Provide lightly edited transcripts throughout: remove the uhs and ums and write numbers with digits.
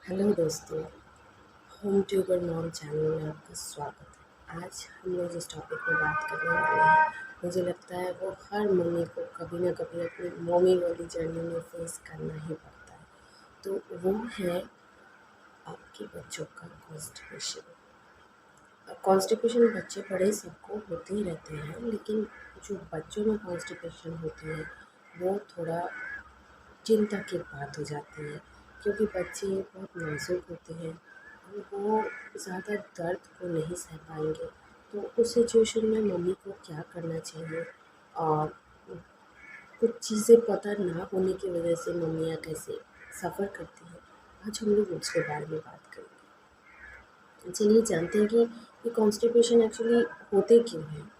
Hello दोस्तों, home tuber mom channel में आपका स्वागत है। आज हम लोग जिस टॉपिक पे बात करने वाले हैं, मुझे लगता है वो हर मम्मी को कभी ना कभी अपनी मम्मी वाली जर्नी में फेस करना ही पड़ता है। तो वो है आपके बच्चों का कॉन्स्टिपेशन। कॉन्स्टिपेशन बच्चे बड़े सबको होते ही रहते हैं, लेकिन जो बच्चों में कॉन्स्टिपेशन होती है वो थोड़ा चिंता की बात हो जाती है, क्योंकि बच्चे बहुत नाजुक होते हैं और वो ज़्यादा दर्द को नहीं सह पाएंगे। तो उस सिचुएशन में मम्मी को क्या करना चाहिए, और कुछ चीज़ें पता ना होने की वजह से मम्मियाँ कैसे सफ़र करती हैं, आज हम लोग उसके बारे में बात करेंगे। चलिए जानते हैं कि ये कॉन्स्टिपेशन एक्चुअली होते क्यों हैं।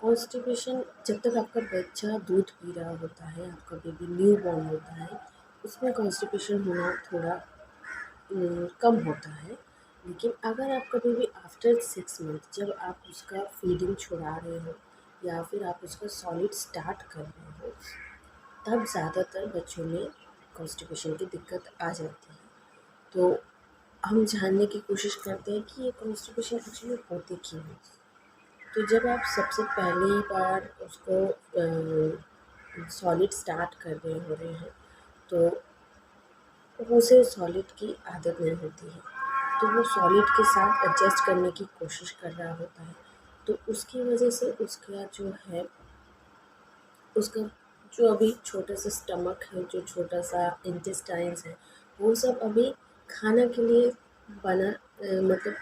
कॉन्स्टिपेशन जब तक आपका बच्चा दूध पी रहा होता है, आपका बेबी न्यू बॉर्न होता है, उसमें कॉन्स्टिपेशन होना थोड़ा कम होता है। लेकिन अगर आपका बेबी आफ्टर 6 मंथ, जब आप उसका फीडिंग छुड़ा रहे हो या फिर आप उसका सॉलिड स्टार्ट कर रहे हो, तब ज़्यादातर बच्चों में कॉन्स्टिपेशन की दिक्कत आ जाती है। तो हम जानने की कोशिश करते हैं कि ये कॉन्स्टिपेशन एक्चुअली होते क्यों है। तो जब आप सबसे पहली बार उसको सॉलिड स्टार्ट कर रहे हो रहे हैं, तो उसे सॉलिड की आदत नहीं होती है, तो वो सॉलिड के साथ एडजस्ट करने की कोशिश कर रहा होता है। तो उसकी वजह से उसका जो है, उसका जो अभी छोटा सा स्टमक है, जो छोटा सा इंटेस्टाइन्स है, वो सब अभी खाना के लिए बना मतलब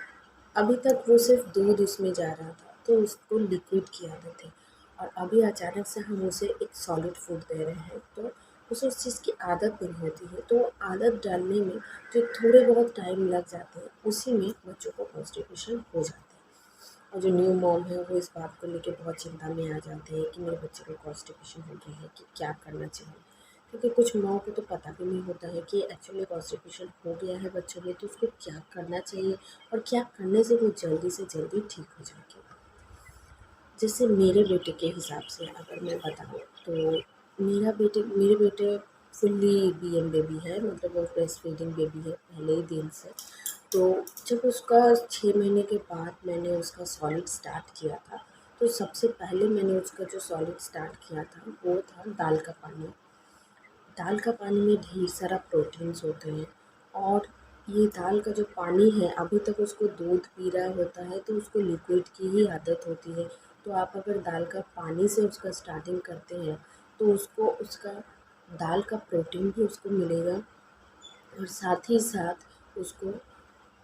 अभी तक वो सिर्फ दूध उसमें जा रहा था, तो उसको लिक्विड की आदत है। और अभी अचानक से हम उसे एक सॉलिड फूड दे रहे हैं, तो उसे उस चीज़ की आदत नहीं होती है। तो आदत डालने में जो थोड़े बहुत टाइम लग जाते हैं, उसी में बच्चों को कॉन्स्टिपेशन हो जाता है। और जो न्यू मॉम है वो इस बात को लेके बहुत चिंता में आ जाते हैं कि मेरे बच्चे को कॉन्स्टिपेशन हो गया है, कि क्या करना चाहिए। क्योंकि कुछ माँओं को तो पता भी नहीं होता है कि एक्चुअली कॉन्स्टिपेशन हो गया है बच्चों में, तो उसको क्या करना चाहिए और क्या करने से वो जल्दी से जल्दी ठीक हो जाएगी। जैसे मेरे बेटे के हिसाब से अगर मैं बताऊँ, तो मेरे बेटे फुल्ली बीएम बेबी है, मतलब वो ब्रेस्ट फीडिंग बेबी है पहले ही दिन से। तो जब उसका 6 महीने के बाद मैंने उसका सॉलिड स्टार्ट किया था, तो सबसे पहले मैंने उसका जो सॉलिड स्टार्ट किया था वो था दाल का पानी। दाल का पानी में ढेर सारा प्रोटीन्स होते हैं, और ये दाल का जो पानी है, अभी तक उसको दूध पी रहा होता है, तो उसको लिक्विड की ही आदत होती है। तो आप अगर दाल का पानी से उसका स्टार्टिंग करते हैं, तो उसको उसका दाल का प्रोटीन भी उसको मिलेगा, और साथ ही साथ उसको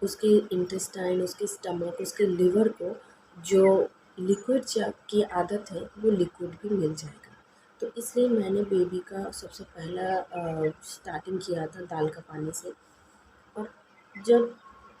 उसके इंटेस्टाइन, उसके स्टमक, उसके लिवर को जो लिक्विड की आदत है, वो लिक्विड भी मिल जाएगा। तो इसलिए मैंने बेबी का सबसे पहला स्टार्टिंग किया था दाल का पानी से। और जब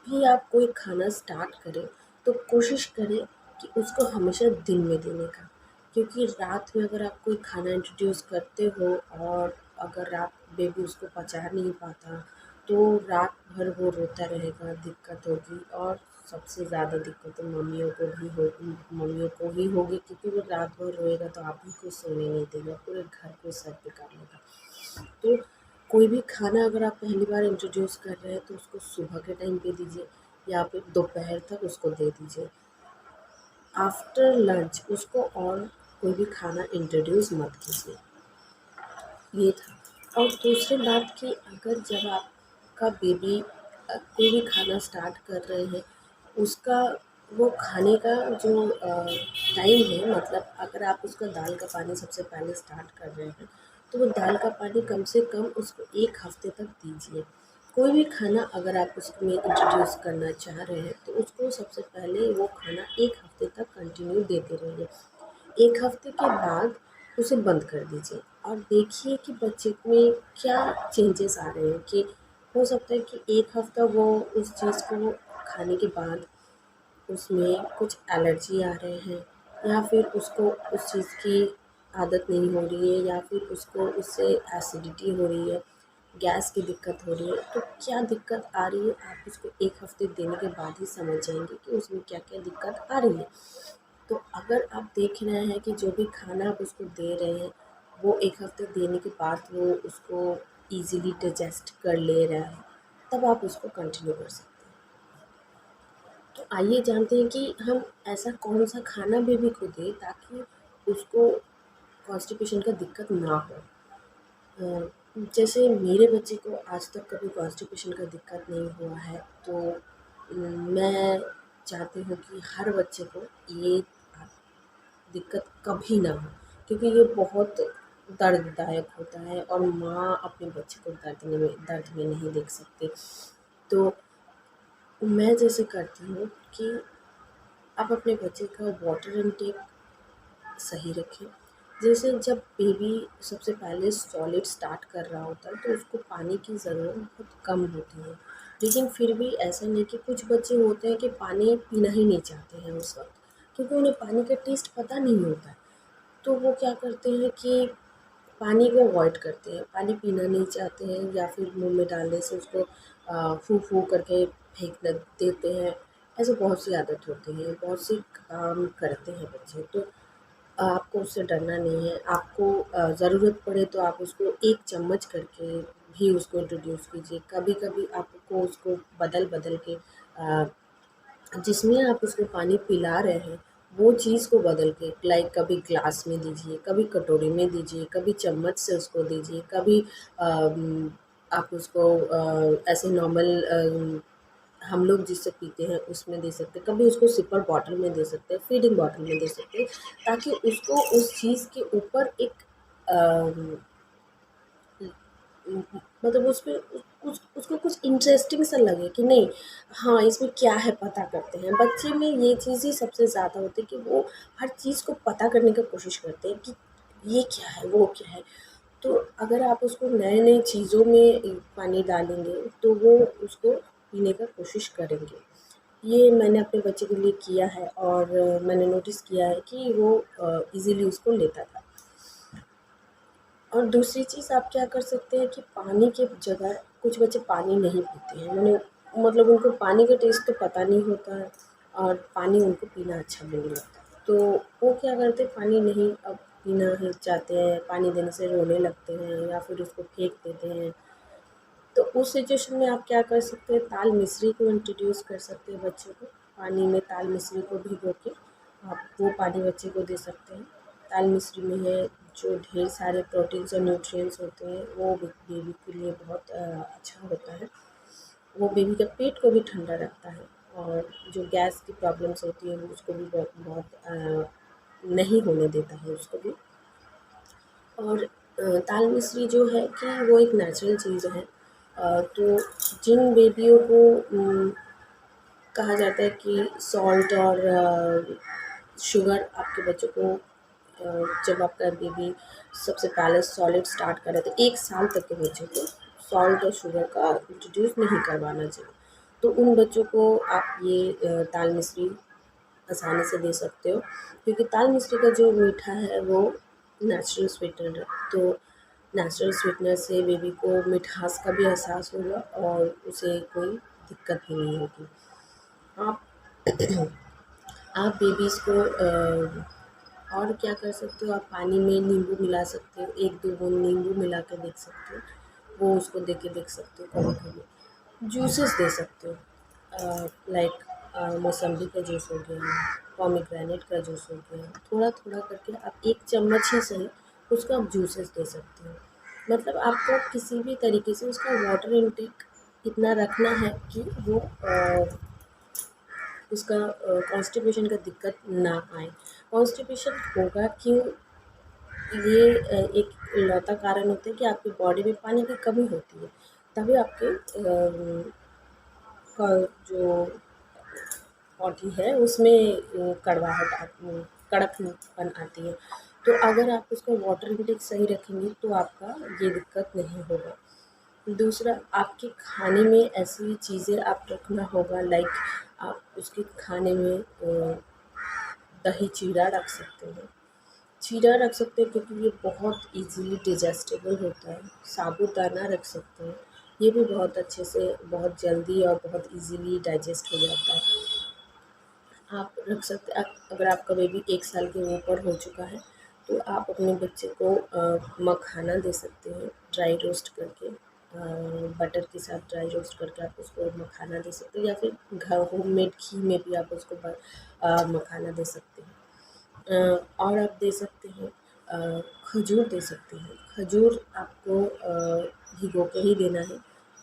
भी आप कोई खाना स्टार्ट करें, तो कोशिश करें कि उसको हमेशा दिन में देने का, क्योंकि रात में अगर आप कोई खाना इंट्रोड्यूस करते हो और अगर रात बेबी उसको पचा नहीं पाता, तो रात भर वो रोता रहेगा, दिक्कत होगी। और सबसे ज़्यादा दिक्कत तो मम्मियों को ही होगी, क्योंकि वो रात भर रोएगा तो आप ही को सोने नहीं देगा, पूरे घर को सर पे कर लेगा। तो कोई भी खाना अगर आप पहली बार इंट्रोड्यूस कर रहे हैं, तो उसको सुबह के टाइम पे दीजिए या फिर दोपहर तक उसको दे दीजिए। आफ्टर लंच उसको और कोई भी खाना इंट्रोड्यूस मत कीजिए। ये था। और दूसरी बात कि अगर जब आपका बेबी कोई भी खाना स्टार्ट कर रहे हैं, उसका वो खाने का जो टाइम है, मतलब अगर आप उसका दाल का पानी सबसे पहले स्टार्ट कर रहे हैं, तो वो दाल का पानी कम से कम उसको 1 हफ़्ते तक दीजिए। कोई भी खाना अगर आप उसमें इंट्रोड्यूस करना चाह रहे हैं, तो उसको सबसे पहले वो खाना 1 हफ़्ते तक कंटिन्यू देते रहिए। 1 हफ़्ते के बाद उसे बंद कर दीजिए और देखिए कि बच्चे में क्या चेंजेस आ रहे हैं। कि हो सकता है कि 1 हफ़्ता वो उस चीज़ को खाने के बाद उसमें कुछ एलर्जी आ रहे हैं, या फिर उसको उस चीज़ की आदत नहीं हो रही है, या फिर उसको उससे एसिडिटी हो रही है, गैस की दिक्कत हो रही है। तो क्या दिक्कत आ रही है, आप उसको 1 हफ़्ते देने के बाद ही समझ जाएँगे कि उसमें क्या-क्या दिक्कत आ रही है। तो अगर आप देख रहे हैं कि जो भी खाना आप उसको दे रहे हैं, वो 1 हफ़्ते देने के बाद वो उसको ईज़िली डाइजेस्ट कर ले रहा है, तब आप उसको कंटिन्यू कर सकते हैं। तो आइए जानते हैं कि हम ऐसा कौन सा खाना बेबी को दें ताकि उसको कॉन्स्टिपेशन का दिक्कत ना हो। जैसे मेरे बच्चे को आज तक कभी कॉन्स्टिपेशन का दिक्कत नहीं हुआ है, तो मैं चाहती हूँ कि हर बच्चे को ये दिक्कत कभी ना हो, क्योंकि ये बहुत दर्ददायक होता है और माँ अपने बच्चे को दर्द में नहीं देख सकती। तो मैं जैसे करती हूँ कि आप अपने बच्चे का वाटर इनटेक सही रखें। जैसे जब बेबी सबसे पहले सॉलिड स्टार्ट कर रहा होता है तो उसको पानी की ज़रूरत बहुत कम होती है, लेकिन फिर भी ऐसा नहीं कि कुछ बच्चे होते हैं कि पानी पीना ही नहीं चाहते हैं उस वक्त, क्योंकि उन्हें पानी का टेस्ट पता नहीं होता है। तो वो क्या करते हैं कि पानी को अवॉइड करते हैं, पानी पीना नहीं चाहते हैं या फिर मुंह में डालने से उसको फू फू करके फेंक देते हैं। ऐसे बहुत सी आदत होती है, बहुत सी काम करते हैं बच्चे। तो आपको उससे डरना नहीं है। आपको ज़रूरत पड़े तो आप उसको 1 चम्मच करके भी उसको इंट्रोड्यूस कीजिए। कभी-कभी आपको उसको बदल-बदल के जिसमें आप उसको पानी पिला रहे हैं, वो चीज़ को बदल के लाइक कभी ग्लास में दीजिए, कभी कटोरी में दीजिए, कभी चम्मच से उसको दीजिए, कभी आप उसको ऐसे नॉर्मल हम लोग जिससे पीते हैं उसमें दे सकते हैं, कभी उसको सिपर बॉटल में दे सकते हैं, फीडिंग बॉटल में दे सकते हैं, ताकि उसको उस चीज़ के ऊपर एक अम, मतलब उसपे कुछ उसको कुछ इंटरेस्टिंग सा लगे कि नहीं, हाँ, इसमें क्या है पता करते हैं। बच्चे में ये चीज़ ही सबसे ज़्यादा होती है कि वो हर चीज़ को पता करने की कोशिश करते हैं कि ये क्या है, वो क्या है। तो अगर आप उसको नए-नए चीज़ों में पानी डालेंगे तो वो उसको पीने का कोशिश करेंगे। ये मैंने अपने बच्चे के लिए किया है और मैंने नोटिस किया है कि वो ईज़िली उसको लेता था। और दूसरी चीज़ आप क्या कर सकते हैं कि पानी की जगह कुछ बच्चे पानी नहीं पीते हैं। मतलब उनको पानी का टेस्ट तो पता नहीं होता है और पानी उनको पीना अच्छा भी नहीं लगता। तो वो क्या करते हैं, पानी नहीं अब पीना ही चाहते हैं, पानी देने से रोने लगते हैं या फिर उसको फेंक देते हैं। तो उस सिचुएशन में आप क्या कर सकते हैं, ताल मिश्री को इंट्रोड्यूस कर सकते हैं बच्चे को। पानी में ताल मिश्री को भिगो के आप वो पानी बच्चे को दे सकते हैं। ताल मिश्री में है जो ढेर सारे प्रोटीन्स और न्यूट्रिएंट्स होते हैं, वो बेबी के लिए बहुत अच्छा होता है। वो बेबी के पेट को भी ठंडा रखता है और जो गैस की प्रॉब्लम्स होती है उसको भी बहुत बहुत नहीं होने देता है उसको भी। और ताल मिश्री जो है कि वो एक नेचुरल चीज़ है। तो जिन बेबियों को कहा जाता है कि सॉल्ट और शुगर आपके बच्चों को जब आपका बेबी सबसे पहले सॉलिड स्टार्ट कर रहा था 1 साल तक के बच्चों को सॉल्ट और शुगर का इंट्रोड्यूस नहीं करवाना चाहिए। तो उन बच्चों को आप ये ताल मिश्री आसानी से दे सकते हो, क्योंकि ताल मिश्री का जो मीठा है वो नेचुरल स्वीटनर है। तो नेचुरल स्वीटनर से बेबी को मिठास का भी एहसास होगा और उसे कोई दिक्कत भी नहीं होगी। आप आप बेबीज़ को और क्या कर सकते हो, आप पानी में नींबू मिला सकते हो, 1-2 बूँद नींबू मिला के देख सकते हो, वो उसको दे के देख सकते हो कभी-कभी। जूसेस दे सकते हो लाइक मौसम्बी का जूस हो गया, पोमेग्रेनेट का जूस हो गया, थोड़ा-थोड़ा करके आप 1 चम्मच ही सही उसको आप जूसेस दे सकते हो। मतलब आपको किसी भी तरीके से उसका वाटर इनटेक इतना रखना है कि वो उसका कॉन्स्टिपेशन का दिक्कत ना आए। कॉन्स्टिपेशन होगा क्यों, ये एक इकलौता कारण होता है कि आपकी बॉडी में पानी की कमी होती है, तभी आपके का जो बॉडी है उसमें कड़कपन आती है। तो अगर आप उसका वाटर इनटेक सही रखेंगे तो आपका ये दिक्कत नहीं होगा। दूसरा, आपके खाने में ऐसी चीज़ें आप रखना होगा लाइक आप उसके खाने में दही चीरा रख सकते हैं। चीरा रख सकते हैं क्योंकि ये बहुत इजीली डिजेस्टेबल होता है। साबूदाना रख सकते हैं, ये भी बहुत अच्छे से बहुत जल्दी और बहुत इजीली डाइजेस्ट हो जाता है। आप रख सकते अगर आपका बेबी 1 साल के ऊपर हो चुका है तो आप अपने बच्चे को मखाना दे सकते हैं ड्राई रोस्ट करके। बटर के साथ ड्राई रोस्ट करके आप उसको मखाना दे सकते हो, या फिर घर होममेड घी में भी आप उसको मखाना दे सकते हैं। और आप दे सकते हैं खजूर दे सकते हैं। खजूर आपको भिगो के ही देना है।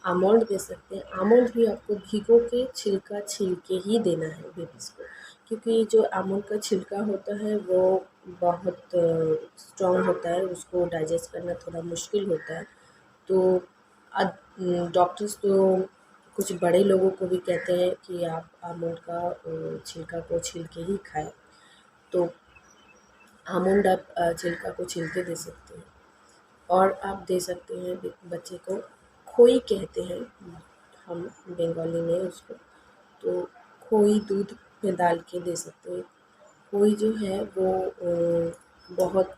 आमंड दे सकते हैं। आमंड भी आपको भिगो के छिलका छील के ही देना है बेबीज़ को, क्योंकि जो आमंड का छिलका होता है वो बहुत स्ट्रॉन्ग होता है, उसको डाइजेस्ट करना थोड़ा मुश्किल होता है। तो डॉक्टर्स तो कुछ बड़े लोगों को भी कहते हैं कि आप आमंड का छिलका को छील के ही खाएँ। तो आमंड आप छिलका को छील के दे सकते हैं। और आप दे सकते हैं बच्चे को खोई कहते हैं हम बंगाली में उसको, तो खोई दूध में डाल के दे सकते हैं। खोई जो है वो बहुत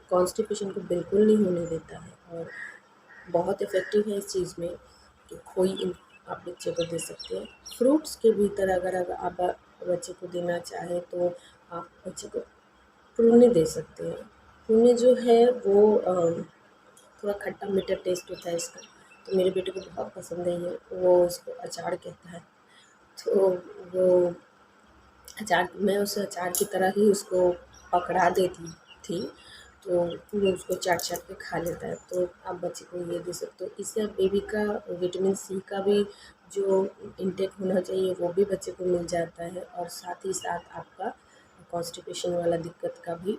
कॉन्स्टिपेशन को बिल्कुल नहीं होने देता है, और बहुत इफ़ेक्टिव है इस चीज़ में कि आप बच्चे को दे सकते हैं। फ्रूट्स के भीतर अगर आप बच्चे को देना चाहें तो आप बच्चे को प्रूने दे सकते हैं। प्रूने जो है वो थोड़ा खट्टा मीठा टेस्ट होता है इसका, तो मेरे बेटे को बहुत पसंद है ये, वो इसको अचार कहता है। तो वो अचार, मैं उस अचार की तरह ही उसको पकड़ा देती थी, तो वो उसको चाट-चाट के खा लेता है। तो आप बच्चे को ये दे सकते हो। इससे बेबी का विटामिन सी का भी जो इंटेक होना चाहिए वो भी बच्चे को मिल जाता है, और साथ ही साथ आपका कॉन्स्टिपेशन वाला दिक्कत का भी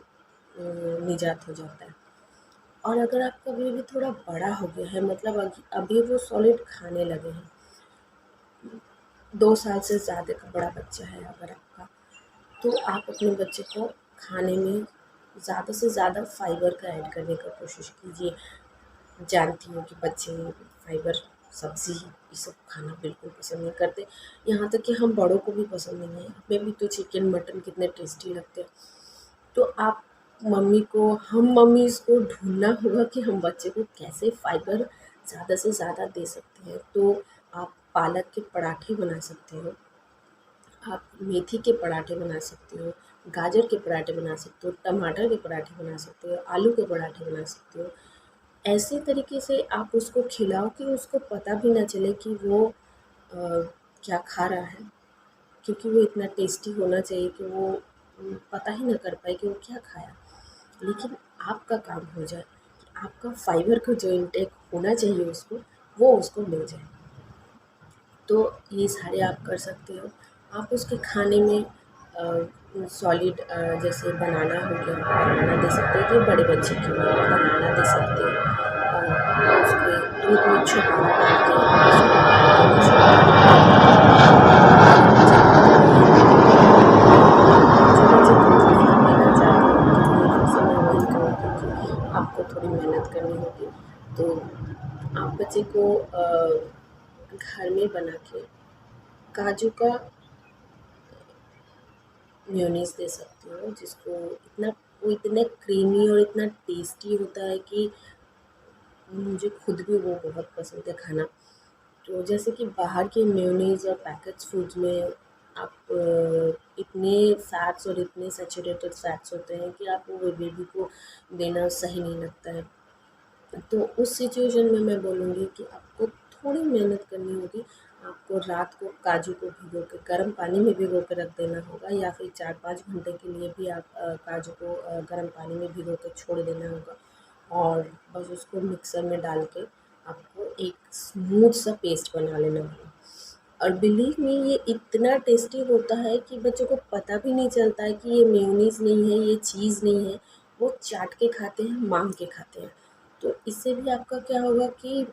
निजात हो जाता है। और अगर आपका बेबी थोड़ा बड़ा हो गया है, मतलब अभी वो सॉलिड खाने लगे हैं, 2 साल से ज़्यादा का बड़ा बच्चा है अगर आपका, तो आप अपने बच्चे को खाने में ज़्यादा से ज़्यादा फाइबर का ऐड करने का कोशिश कीजिए। जानती हूँ कि बच्चे फाइबर, सब्ज़ी ये सब खाना बिल्कुल पसंद नहीं करते, यहाँ तक कि हम बड़ों को भी पसंद नहीं है। हमें भी तो चिकन मटन कितने टेस्टी लगते हैं। तो आप हम मम्मीज़ को ढूँढना होगा कि हम बच्चे को कैसे फाइबर ज़्यादा से ज़्यादा दे सकते हैं। तो आप पालक के पराठे बना सकते हो, आप मेथी के पराठे बना सकते हो, गाजर के पराठे बना सकते हो, टमाटर के पराठे बना सकते हो, आलू के पराठे बना सकते हो। ऐसे तरीके से आप उसको खिलाओ कि उसको पता भी ना चले कि वो क्या खा रहा है, क्योंकि वो इतना टेस्टी होना चाहिए कि वो पता ही ना कर पाए कि वो क्या खाया। लेकिन आपका काम हो जाए कि आपका फाइबर का जो इंटेक होना चाहिए उसको, वो उसको मिल जाए। तो ये सारे आप कर सकते हो। आप उसके खाने में सॉलिड जैसे बनाना हो गया, बनाना दे सकते हो, जो बड़े बच्चे के लिए बनाना दे सकते हो। उसके दूध में छुहारा डाल के आप उसको डाल के दे सकते हो। जो बच्चे दूध नहीं पीना चाहते उनके लिए फिर से मैं वही कहूँगी कि आपको थोड़ी मेहनत करनी होगी। तो आप बच्चे को घर में बना के काजू का मेयोनीज़ दे सकती हो, जिसको वो इतना क्रीमी और इतना टेस्टी होता है कि मुझे खुद भी वो बहुत पसंद है खाना। तो जैसे कि बाहर के मेयोनीज़ और पैकेज्ड फूड्स में आप इतने फैट्स और इतने सैचुरेटेड फैट्स होते हैं कि आपको वो बेबी को देना सही नहीं लगता है। तो उस सिचुएशन में मैं बोलूँगी कि आपको थोड़ी मेहनत करनी होगी। आपको रात को काजू को भिगो के गर्म पानी में भिगो के रख देना होगा, या फिर 4-5 घंटे के लिए भी आप काजू को गर्म पानी में भिगो के छोड़ देना होगा, और बस उसको मिक्सर में डाल के आपको एक स्मूथ सा पेस्ट बना लेना होगा। और बिलीव मी, ये इतना टेस्टी होता है कि बच्चों को पता भी नहीं चलता है कि ये मेयोनीज़ नहीं है, ये चीज़ नहीं है। वो चाट के खाते हैं, माँग के खाते हैं। तो इससे भी आपका क्या होगा कि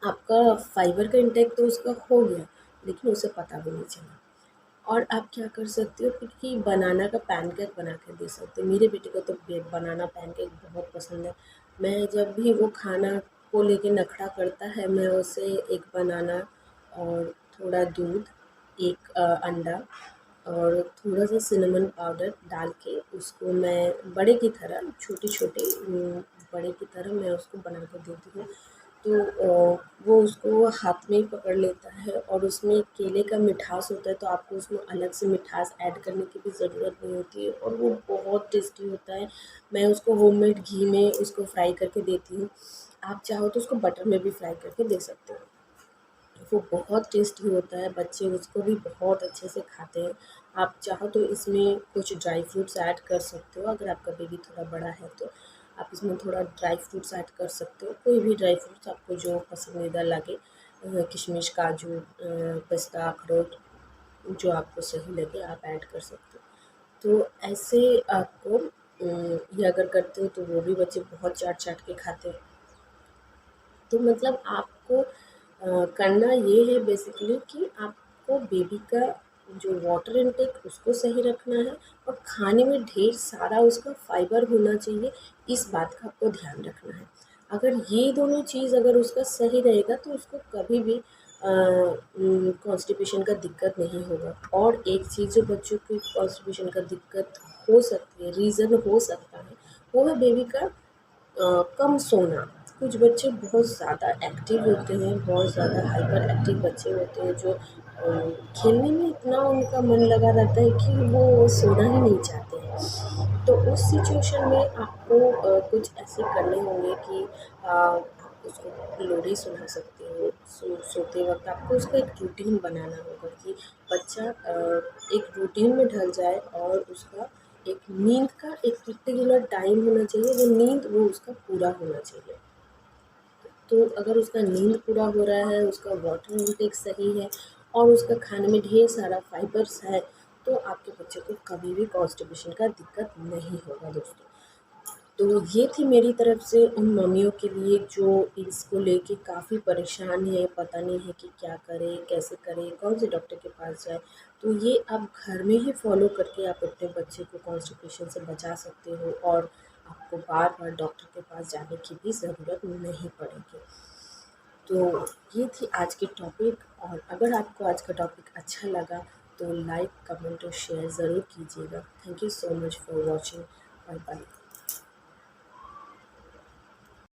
आपका फाइबर का इंटेक तो उसका हो गया, लेकिन उसे पता भी नहीं चला। और आप क्या कर सकते हो कि बनाना का पैनकेक बना के दे सकते हो। मेरे बेटे को तो बनाना पैनकेक बहुत पसंद है। मैं जब भी वो खाना को लेके नखरा करता है, मैं उसे एक बनाना और थोड़ा दूध, एक अंडा और थोड़ा-सा सिनेमन पाउडर डाल के उसको मैं बड़े की तरह छोटे-छोटे बड़े की तरह मैं उसको बना के देती हूँ। तो वो उसको हाथ में ही पकड़ लेता है, और उसमें केले का मिठास होता है, तो आपको उसमें अलग से मिठास ऐड करने की भी ज़रूरत नहीं होती है, और वो बहुत टेस्टी होता है। मैं उसको होममेड घी में उसको फ्राई करके देती हूँ, आप चाहो तो उसको बटर में भी फ्राई करके दे सकते हो। वो बहुत टेस्टी होता है, बच्चे उसको भी बहुत अच्छे से खाते हैं। आप चाहो तो इसमें कुछ ड्राई फ्रूट्स ऐड कर सकते हो, अगर आपका बेबी थोड़ा बड़ा है तो आप इसमें थोड़ा ड्राई फ्रूट्स ऐड कर सकते हो, कोई भी ड्राई फ्रूट्स आपको जो पसंदीदा लगे, किशमिश, काजू, पिस्ता, अखरोट, जो आपको सही लगे आप ऐड कर सकते हो। तो ऐसे आपको ये अगर करते हो तो वो भी बच्चे बहुत चाट-चाट के खाते हैं। तो मतलब आपको करना ये है बेसिकली कि आपको बेबी का जो वाटर इनटेक उसको सही रखना है और खाने में ढेर सारा उसका फाइबर होना चाहिए, इस बात का आपको ध्यान रखना है। अगर ये दोनों चीज़ अगर उसका सही रहेगा तो उसको कभी भी कॉन्स्टिपेशन का दिक्कत नहीं होगा। और एक चीज़ जो बच्चों को कॉन्स्टिपेशन का दिक्कत हो सकती है, रीज़न हो सकता है, वो है बेबी का कम सोना। कुछ बच्चे बहुत ज़्यादा एक्टिव होते हैं, बहुत ज़्यादा हाइपर एक्टिव बच्चे होते हैं जो खेलने में इतना उनका मन लगा रहता है कि वो सोना ही नहीं चाहते हैं। तो उस सिचुएशन में आपको कुछ ऐसे करने होंगे कि आप उसको लोरी सुना सकते हो। सोते वक़्त आपको उसका एक रूटीन बनाना होगा कि बच्चा एक रूटीन में ढल जाए और उसका एक नींद का एक पर्टिकुलर टाइम होना चाहिए, वो नींद वो उसका पूरा होना चाहिए। तो अगर उसका नींद पूरा हो रहा है, उसका वाटर इनटेक सही है और उसका खाने में ढेर सारा फाइबर्स है, तो आपके बच्चे को कभी भी कॉन्स्टिपेशन का दिक्कत नहीं होगा दोस्तों। तो ये थी मेरी तरफ से उन मम्मियों के लिए जो इसको लेके काफ़ी परेशान है, पता नहीं है कि क्या करें, कैसे करें, कौन से डॉक्टर के पास जाएँ। तो ये आप घर में ही फ़ॉलो करके आप अपने बच्चे को कॉन्स्टिपेशन से बचा सकते हो और आपको बार-बार डॉक्टर के पास जाने की भी ज़रूरत नहीं पड़ेगी। तो ये थी आज की टॉपिक, और अगर आपको आज का टॉपिक अच्छा लगा तो लाइक, कमेंट और शेयर ज़रूर कीजिएगा। Thank you so much for watching. Bye bye.